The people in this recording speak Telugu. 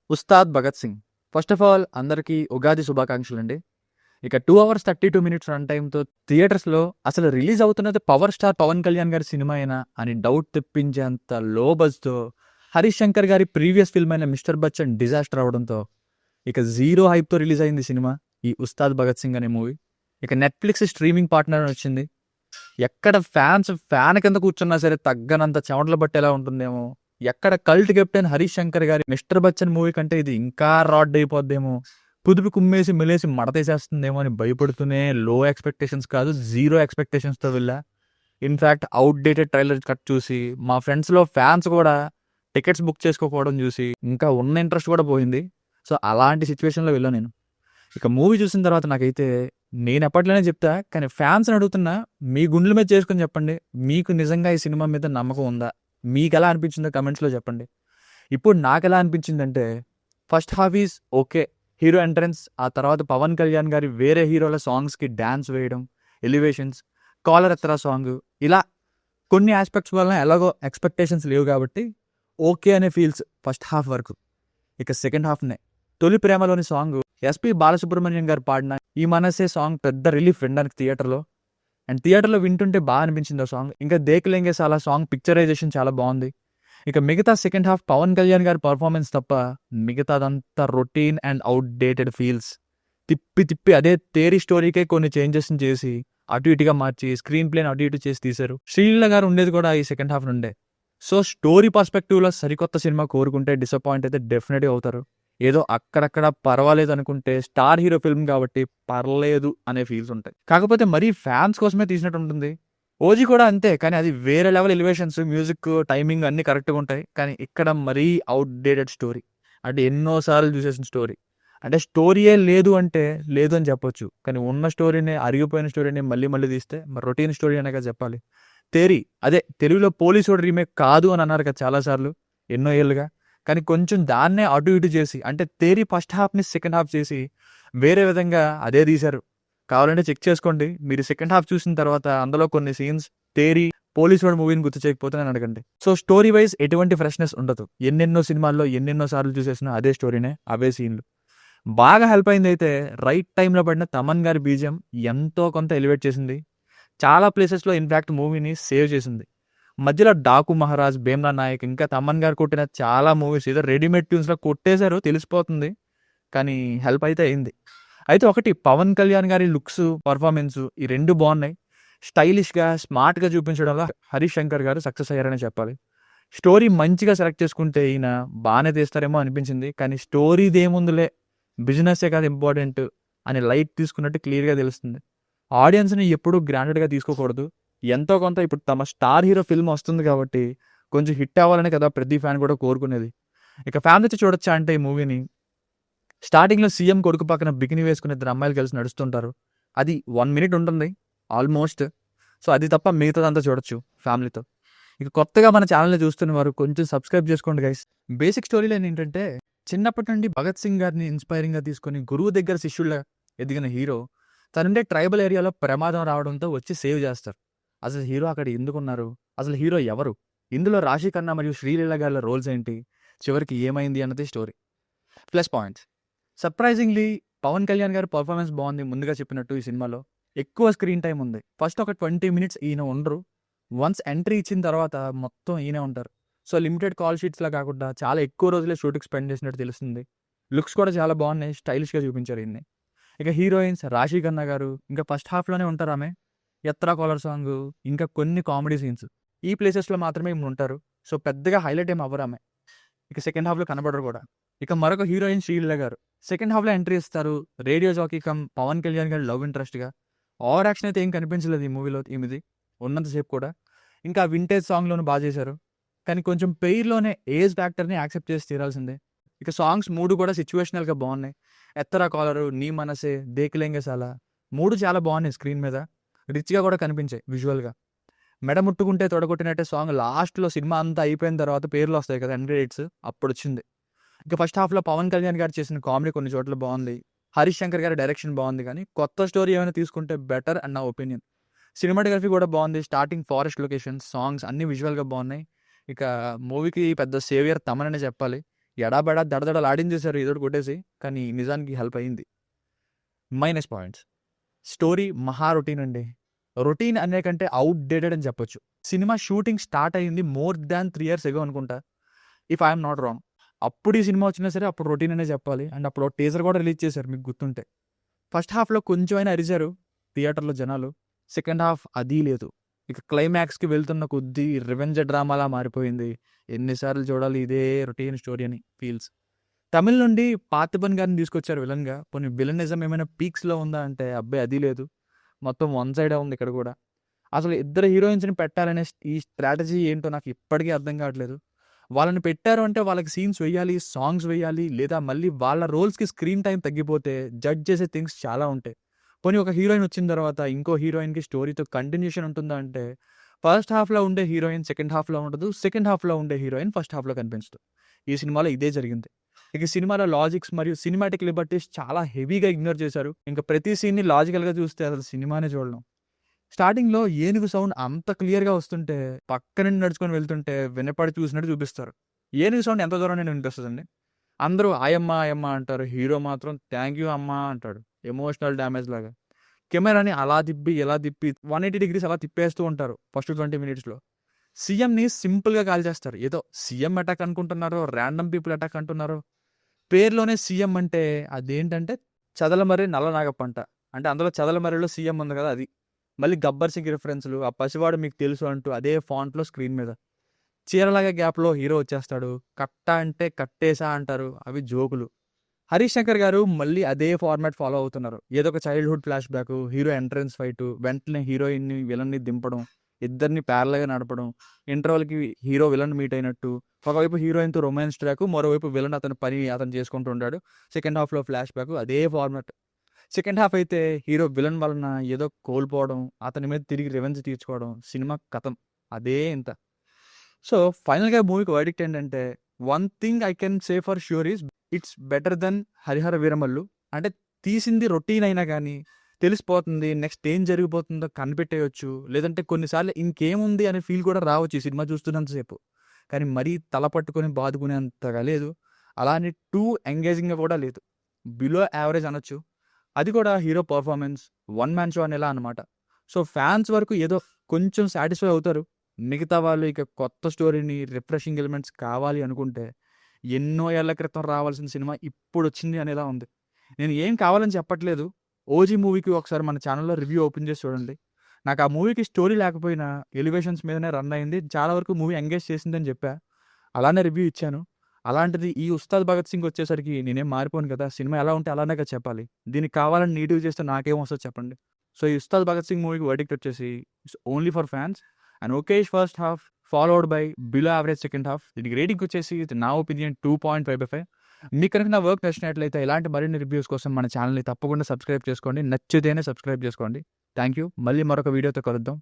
Ustaad Bhagat Singh. First of all అందరికీ ఉగాది శుభాకాంక్షలండి. ఇక 2 అవర్స్ 32 మినిట్స్ రన్ టైమ్‌తో థియేటర్స్‌లో అసలు రిలీజ్ అవుతున్నది పవర్ స్టార్ పవన్ కళ్యాణ్ గారి సినిమాయేనా అని డౌట్ తెప్పించేంత లో బజ్‌తో 'హరీష్ శంకర్' గారి ప్రీవియస్ ఫిల్మ్ అయిన 'మిస్టర్ బచ్చన్' డిజాస్టర్ అవ్వడంతో ఇక జీరో హైప్‌తో రిలీజ్ అయింది సినిమా ఈ 'ఉస్తాద్ భగత్ సింగ్' అనే మూవీ. ఇక నెట్‌ఫ్లిక్స్ స్ట్రీమింగ్ పార్ట్నర్ అని వచ్చింది. ఎక్కడ ఫ్యాన్ కింద కూర్చున్నా సరే తగ్గనంత చెమటలు పట్టేలా ఉంటుందేమో. ఎక్కడ కల్ట్ కెప్టెన్ 'హరీష్ శంకర్' గారి 'మిస్టర్ బచ్చన్' మూవీ కంటే ఇది ఇంకా రాడ్ అయిపోద్దేమో, కుదిపి కుమ్మేసి మెలేసి మడతేసేస్తుందేమో అని భయపడుతూనే లో ఎక్స్పెక్టేషన్స్ కాదు, జీరో ఎక్స్పెక్టేషన్స్‌తో వెళ్ళా. ఇన్‌ఫాక్ట్ అవుట్‌డేటెడ్ ట్రైలర్ కట్ చూసి మా ఫ్రెండ్స్‌లో ఫ్యాన్స్ కూడా టికెట్స్ బుక్ చేసుకోకపోవడం చూసి ఇంకా ఉన్న ఇంట్రెస్ట్ కూడా పోయింది. సో, అలాంటి సిచ్యువేషన్‌లో వెళ్ళా నేను. ఇక మూవీ చూసిన తర్వాత నాకైతే నేను ఎప్పట్లోనే చెప్తా, కానీ ఫ్యాన్స్‌ని అడుగుతున్నా, మీ గుండెల మీద చేసుకొని చెప్పండి. మీకు నిజంగా ఈ సినిమా మీద నమ్మకం ఉందా? మీకెలా అనిపించిందో కమెంట్స్‌లో చెప్పండి. ఇప్పుడు నాకెలా అనిపించిందంటే, first half is okay. Hero entrance, ఆ తర్వాత పవన్ కళ్యాణ్ గారి వేరే హీరోల సాంగ్స్‌కి డాన్స్ వేయడం, ఎలివేషన్స్, కాలర్ ఎత్తరా సాంగు, ఇలా కొన్ని ఆస్పెక్ట్స్ వలన ఎలాగో ఎక్స్‌పెక్టేషన్స్ లేవు కాబట్టి ఓకే అనే ఫీల్స్ ఫస్ట్ హాఫ్ వరకు. ఇక సెకండ్ హాఫ్‌నే 'తొలి ప్రేమలోని' సాంగు ఎస్‌పి బాలసుబ్రహ్మణ్యం గారు పాడిన 'ఈ మనసే' సాంగ్ పెద్ద రిలీఫ్ వినడానికి థియేటర్‌లో. అండ్ థియేటర్‌లో వింటుంటే అనిపించింది ఆ సాంగ్. ఇంకా 'దేఖ్ లెంగే సాలా' సాంగ్ పిక్చరైజేషన్ చాలా బాగుంది. ఇక మిగతా సెకండ్ హాఫ్ పవన్ కళ్యాణ్ గారి పర్ఫార్మెన్స్ తప్ప మిగతాదంతా రొటీన్ అండ్ అవుట్‌డేటెడ్ ఫీల్స్. తిప్పి తిప్పి అదే థియరీ స్టోరీకే కొన్ని చేంజెస్‌ని చేసి అటు ఇటుగా మార్చి స్క్రీన్ ప్లేని అటు ఇటు చేసి తీశారు. శ్రీలీల గారు ఉండేది కూడా ఈ సెకండ్ హాఫ్ నుండే. సో, స్టోరీ పర్స్పెక్టివ్‌లో సరికొత్త సినిమా కోరుకుంటే డిసప్పాయింట్ అయితే డెఫినెట్‌గా అవుతారు. ఏదో అక్కడక్కడ పర్వాలేదు అనుకుంటే స్టార్ హీరో ఫిల్మ్ కాబట్టి పర్లేదు అనే ఫీల్స్ ఉంటాయి. కాకపోతే మరీ ఫ్యాన్స్ కోసమే తీసినట్టు ఉంటుంది. 'ఓజీ' కూడా అంతే, కానీ అది వేరే లెవెల్ ఎలివేషన్స్, మ్యూజిక్, టైమింగ్ అన్నీ కరెక్ట్‌గా ఉంటాయి. కానీ ఇక్కడ మరీ అవుట్‌డేటెడ్ స్టోరీ. అంటే ఎన్నో సార్లు చూసేసిన స్టోరీ. అంటే స్టోరీయే లేదు అంటే లేదు అని చెప్పొచ్చు. కానీ ఉన్న స్టోరీనే, అరిగిపోయిన స్టోరీని మళ్ళీ మళ్ళీ తీస్తే మరి రొటీన్ స్టోరీ అనే కదా చెప్పాలి. 'తేరి' అదే తెలుగులో 'పోలీసోడు' రీమేక్ కాదు అని అన్నారు కదా చాలా సార్లు, ఎన్నో ఏళ్లుగా. కానీ కొంచెం దాన్నే అటు ఇటు చేసి, అంటే 'తేరి' ఫస్ట్ హాఫ్‌ని సెకండ్ హాఫ్ చేసి వేరే విధంగా అదే తీశారు. కావాలంటే చెక్ చేసుకోండి. మీరు సెకండ్ హాఫ్ చూసిన తర్వాత అందులో కొన్ని సీన్స్ 'తేరి', 'పోలీసోడు' మూవీని గుర్తు చేయకపోతే నన్ను అడగండి. సో, స్టోరీ వైస్ ఎటువంటి ఫ్రెష్‌నెస్ ఉండదు. ఎన్నెన్నో సినిమాల్లో ఎన్నెన్నో సార్లు చూసేసిన అదే స్టోరీనే, అవే సీన్లు. బాగా హెల్ప్ అయిందైతే రైట్ టైంలో పడిన తమన్ గారి బీజీఎం ఎంతో కొంత ఎలివేట్ చేసింది. చాలా ప్లేసెస్‌లో ఇన్‌ఫాక్ట్ మూవీని సేవ్ చేసింది. మధ్యలో 'డాకు మహారాజ్', 'భీమ్లా నాయక్' ఇంకా తమన్ గారు కొట్టిన చాలా మూవీస్ ఏదో రెడీమేడ్ ట్యూన్స్‌లో కొట్టేశారు తెలిసిపోతుంది. కానీ హెల్ప్ అయితే అయింది. అయితే ఒకటి, పవన్ కళ్యాణ్ గారి లుక్స్, పర్ఫార్మెన్స్ ఈ 2 బాగున్నాయి. స్టైలిష్‌గా, స్మార్ట్‌గా చూపించడంలో 'హరీష్ శంకర్' గారు సక్సెస్ అయ్యారనే చెప్పాలి. స్టోరీ మంచిగా సెలెక్ట్ చేసుకుంటే ఈయన బానే తీస్తారేమో అనిపించింది. కానీ స్టోరీదేముందిలే, బిజినెస్సే కాదు ఇంపార్టెంట్ అని లైట్ తీసుకున్నట్టు క్లియర్‌గా తెలుస్తుంది. ఆడియన్స్‌ని ఎప్పుడూ గ్రాంటెడ్‌గా తీసుకోకూడదు. ఎంతో కొంత ఇప్పుడు తమ స్టార్ హీరో ఫిల్మ్ వస్తుంది కాబట్టి కొంచెం హిట్ అవ్వాలనే కదా ప్రతి ఫ్యాన్ కూడా కోరుకునేది. ఇక ఫ్యామిలీతో చూడొచ్చా అంటే ఈ మూవీని, స్టార్టింగ్‌లో సీఎం కొడుకు పక్కన బికినీ వేసుకుని ఇద్దరు అమ్మాయిలు కలిసి నడుస్తుంటారు. అది 1 మినిట్ ఉంటుంది ఆల్మోస్ట్. సో, అది తప్ప మిగతాదంతా చూడొచ్చు ఫ్యామిలీతో. ఇక కొత్తగా మన ఛానల్‌ని చూస్తున్న వారు కొంచెం సబ్స్క్రైబ్ చేసుకోండి గైస్. బేసిక్ స్టోరీ లైన్ ఏంటంటే, చిన్నప్పటి నుండి భగత్ సింగ్ గారిని ఇన్స్పైరింగ్‌గా తీసుకొని గురువు దగ్గర శిష్యుడిలా ఎదిగిన హీరో తనుండే ట్రైబల్ ఏరియాలో ప్రమాదం రావడంతో వచ్చి సేవ్ చేస్తారు. అసలు హీరో అక్కడ ఎందుకున్నారు? అసలు హీరో ఎవరు? ఇందులో రాశి ఖన్నా మరియు శ్రీలీల గారిల రోల్స్ ఏంటి? చివరికి ఏమైంది అన్నది story. Plus points. Surprisingly Pawan Kalyan గారి పర్ఫార్మెన్స్ బాగుంది. ముందుగా చెప్పినట్టు ఈ సినిమాలో ఎక్కువ స్క్రీన్ టైమ్ ఉంది. ఫస్ట్ ఒక 20 మినిట్స్ ఈయన ఉండరు. వన్స్ ఎంట్రీ ఇచ్చిన తర్వాత మొత్తం ఈయనే ఉంటారు. సో, లిమిటెడ్ కాల్ షీట్స్‌లా కాకుండా చాలా ఎక్కువ రోజులే షూట్‌కి స్పెండ్ చేసినట్టు తెలుస్తుంది. లుక్స్ కూడా చాలా బాగున్నాయి. స్టైలిష్‌గా చూపించారు ఈయన్ని. ఇక హీరోయిన్స్ రాశి ఖన్నా గారు ఇంకా ఫస్ట్ హాఫ్‌లోనే ఉంటారామె. 'ఎత్రా కాలర్' సాంగు, ఇంకా కొన్ని కామెడీ సీన్స్ ఈ ప్లేసెస్‌లో మాత్రమే ఈమె ఉంటారు. సో, పెద్దగా హైలైట్ ఏమి అవ్వరామె. ఇక సెకండ్ హాఫ్‌లో కనబడరు కూడా. ఇక మరొక హీరోయిన్ శ్రీలీల గారు సెకండ్ హాఫ్‌లో ఎంట్రీ ఇస్తారు. Radio jockey cum Pawan Kalyan గారి లవ్ ఇంట్రెస్ట్‌గా. ఓవర్ యాక్షన్ అయితే ఏం కనిపించలేదు ఈ మూవీలో ఈమెది ఉన్నంత సేపు కూడా. ఇంకా వింటేజ్ సాంగ్‌లోను చేశారు. కానీ కొంచెం పెయిర్‌లోనే ఏజ్ ఫ్యాక్టర్‌ని యాక్సెప్ట్ చేసి తీరాల్సిందే. ఇక సాంగ్స్ 3 కూడా సిట్యుయేషనల్‌గా బాగున్నాయి. 'ఎత్తరా కాలరు', 'నీ మనసే', 'దేఖ్ లెంగే సాలా' 3 చాలా బాగున్నాయి స్క్రీన్ మీద. రిచ్‌గా కూడా కనిపించాయి విజువల్‌గా. మెడ ముట్టుకుంటే తొడగొట్టినట్టే సాంగ్ లాస్ట్‌లో సినిమా అంతా అయిపోయిన తర్వాత పేర్లు వస్తాయి కదా, ఎండ్ క్రెడిట్స్, అప్పుడొచ్చింది. ఇక ఫస్ట్ హాఫ్‌లో పవన్ కళ్యాణ్ గారు చేసిన కామెడీ కొన్ని చోట్ల బాగుంది. హరీష్ శంకర్ గారి డైరెక్షన్ బాగుంది. కానీ కొత్త స్టోరీ ఏమైనా తీసుకుంటే బెటర్ అని నా ఒపీనియన్. సినిమాటోగ్రఫీ కూడా బాగుంది. స్టార్టింగ్ ఫారెస్ట్ లొకేషన్స్, సాంగ్స్ అన్నీ విజువల్‌గా బాగున్నాయి. ఇక మూవీకి పెద్ద సేవియర్ తమన్ అనే చెప్పాలి. ఎడాబెడా దడదడలు ఆడించేశారు ఏదో ఒకటి కొట్టేసి, కానీ నిజానికి హెల్ప్ అయింది. Minus points. స్టోరీ మహా రొటీన్ అండి. రొటీన్ అనే కంటే అవుట్‌డేటెడ్ అని చెప్పొచ్చు. సినిమా షూటింగ్ స్టార్ట్ అయింది మోర్ దాన్ 3 ఇయర్స్ ఎగో అనుకుంటా. If I am not wrong. అప్పుడు ఈ సినిమా వచ్చినా సరే అప్పుడు రొటీన్ అనే చెప్పాలి. అండ్ అప్పుడు టీజర్ కూడా రిలీజ్ చేశారు మీకు గుర్తుంటే. ఫస్ట్ హాఫ్‌లో కొంచెమైనా అరిచారు థియేటర్‌లో జనాలు. సెకండ్ హాఫ్ అదీ లేదు. ఇక క్లైమాక్స్‌కి వెళ్తున్న కొద్దీ రివెంజ్ డ్రామాలా మారిపోయింది. ఎన్ని సార్లు చూడాలి ఇదే రొటీన్ స్టోరీ అని ఫీల్స్. తమిళ్ నుండి పార్థిబన్ గారిని తీసుకొచ్చారు విలన్‌గా. పోనీ విలనిజం ఏమైనా పీక్స్‌లో ఉందా అంటే అబ్బే అది లేదు. మొత్తం వన్ సైడే ఉంది ఇక్కడ కూడా. అసలు ఇద్దరు హీరోయిన్స్‌ని పెట్టాలనే ఈ స్ట్రాటజీ ఏంటో నాకు ఇప్పటికీ అర్థం కావట్లేదు. వాళ్ళని పెట్టారు అంటే వాళ్ళకి సీన్స్ వేయాలి, సాంగ్స్ వేయాలి, లేదా మళ్ళీ వాళ్ళ రోల్స్‌కి స్క్రీన్ టైమ్ తగ్గిపోతే జడ్జ్ చేసే థింగ్స్ చాలా ఉంటాయి. పోనీ ఒక హీరోయిన్ వచ్చిన తర్వాత ఇంకో హీరోయిన్‌కి స్టోరీతో కంటిన్యూషన్ ఉంటుందా అంటే ఫస్ట్ హాఫ్‌లో ఉండే హీరోయిన్ సెకండ్ హాఫ్‌లో ఉండదు. సెకండ్ హాఫ్‌లో ఉండే హీరోయిన్ ఫస్ట్ హాఫ్‌లో కనిపించదు. ఈ సినిమాలో ఇదే జరిగింది. ఇక సినిమాలో లాజిక్స్ మరియు సినిమాటిక్ లిబర్టీస్ చాలా హెవీగా ఇగ్నోర్ చేశారు. ఇంకా ప్రతి సీన్‌ని లాజికల్‌గా చూస్తే అసలు సినిమానే చూడలేం. స్టార్టింగ్‌లో ఏనుగు సౌండ్ అంత క్లియర్‌గా వస్తుంటే పక్క నుండి నడుచుకొని వెళ్తుంటే వినపడి చూసినట్టు చూపిస్తారు. ఏనుగు సౌండ్ ఎంత దూరం నుండి వినిపిస్తదండి? అందరూ ఆయమ్మ, ఆయమ్మ అంటారు. హీరో మాత్రం థాంక్ యూ అమ్మా అంటాడు. ఎమోషనల్ డ్యామేజ్ లాగా. కెమెరాని అలా తిప్పి, ఇలా తిప్పి 180 డిగ్రీస్ అలా తిప్పేస్తూ ఉంటారు ఫస్ట్ 20 మినిట్స్‌లో. సీఎంని సింపుల్‌గా కాల్చేస్తారు. ఏదో సీఎం అటాక్ అనుకుంటున్నారో, రాండమ్ పీపుల్ అటాక్ అంటున్నారో. పేరులోనే సీఎం అంటే అదేంటంటే చదలమర్రి నల్లనాగప్పంట. అంటే అందులో చదలమర్రిలో సీఎం ఉంది కదా అది. మళ్ళీ 'గబ్బర్ సింగ్' రిఫరెన్స్‌లు, ఆ పసివాడు మీకు తెలుసు అంటూ అదే ఫాంట్‌లో స్క్రీన్ మీద. చీరలాగా గ్యాప్‌లో హీరో వచ్చేస్తాడు. కట్ట అంటే కట్టేసా అంటారు. అవి జోకులు. హరీష్ శంకర్ గారు మళ్ళీ అదే ఫార్మాట్ ఫాలో అవుతున్నారు. ఏదో ఒక childhood flash back, hero entrance fight, వెంటనే హీరోయిన్‌ని, విలన్‌ని దింపడం, ఇద్దరిని ప్యారలల్‌గా నడపడం, ఇంటర్వల్‌కి హీరో విలన్ మీట్ అయినట్టు, ఒకవైపు హీరోయిన్‌తో రొమాన్స్ ట్రాకు, మరోవైపు విలన్ అతని పని అతను చేసుకుంటూ ఉంటాడు. సెకండ్ హాఫ్‌లో ఫ్లాష్ బ్యాకు అదే ఫార్మాట్. సెకండ్ హాఫ్ అయితే హీరో విలన్ వలన ఏదో కోల్పోవడం, అతని మీద తిరిగి రివెంజ్ తీర్చుకోవడం, సినిమా కథం. అదే ఇంత. సో, ఫైనల్‌గా మూవీకి వర్డిక్ట్ ఏంటంటే, one thing I can say for sure is it's better than 'Harihara Veeramallu'. అంటే తీసింది రొటీన్ అయినా గానీ, తెలిసిపోతుంది. నెక్స్ట్ ఏం జరిగిపోతుందో కనిపెట్టేయొచ్చు. లేదంటే కొన్నిసార్లు ఇంకేముంది అనే ఫీల్ కూడా రావచ్చు ఈ సినిమా చూస్తున్నంత సేపు. కానీ మరీ తల పట్టుకొని బాదుకునేంతగా లేదు. అలా అని టూ ఎంగేజింగ్‌గా కూడా లేదు. బిలో యావరేజ్ అనొచ్చు. అది కూడా hero performance, one man show అనేలా అనమాట. సో, ఫ్యాన్స్ వరకు ఏదో కొంచెం సాటిస్ఫై అవుతారు. మిగతా వాళ్ళు ఇక కొత్త స్టోరీని, రిఫ్రెషింగ్ ఎలిమెంట్స్ కావాలి అనుకుంటే, ఎన్నో ఏళ్ల క్రితం రావాల్సిన సినిమా ఇప్పుడొచ్చింది అనేలా ఉంది. నేను ఏం కావాలని చెప్పట్లేదు. 'ఓజీ' మూవీకి ఒకసారి మన ఛానెల్‌లో రివ్యూ ఓపెన్ చేసి చూడండి. నాకు ఆ మూవీకి స్టోరీ లేకపోయినా ఎలివేషన్స్ మీదనే రన్ అయింది. చాలా వరకు మూవీ ఎంగేజ్ చేసిందని చెప్పా. అలానే రివ్యూ ఇచ్చాను. అలాంటిది ఈ 'ఉస్తాద్ భగత్ సింగ్' వచ్చేసరికి నేనేం మారిపోను కదా! సినిమా ఎలా ఉంటే అలానే కదా చెప్పాలి. దీనికి కావాలని నీట్‌గా చేస్తే నాకేమొస్తది చెప్పండి. సో, ఈ 'ఉస్తాద్ భగత్ సింగ్' మూవీకి వర్డిక్ట్ వచ్చేసి it's only for fans. And okayish first half followed by below average second half. దీనికి రేటింగ్ వచ్చేసి నా ఒపీనియన్ 2.5/5. మీకు కనుక నా వర్క్ నచ్చినట్లయితే ఇలాంటి మరిన్ని రివ్యూస్ కోసం మన ఛానల్‌ని తప్పకుండా సబ్స్క్రైబ్ చేసుకోండి. నచ్చితేనే సబ్స్క్రైబ్ చేసుకోండి. Thank you. మళ్ళీ మరొక వీడియోతో కలుద్దాం.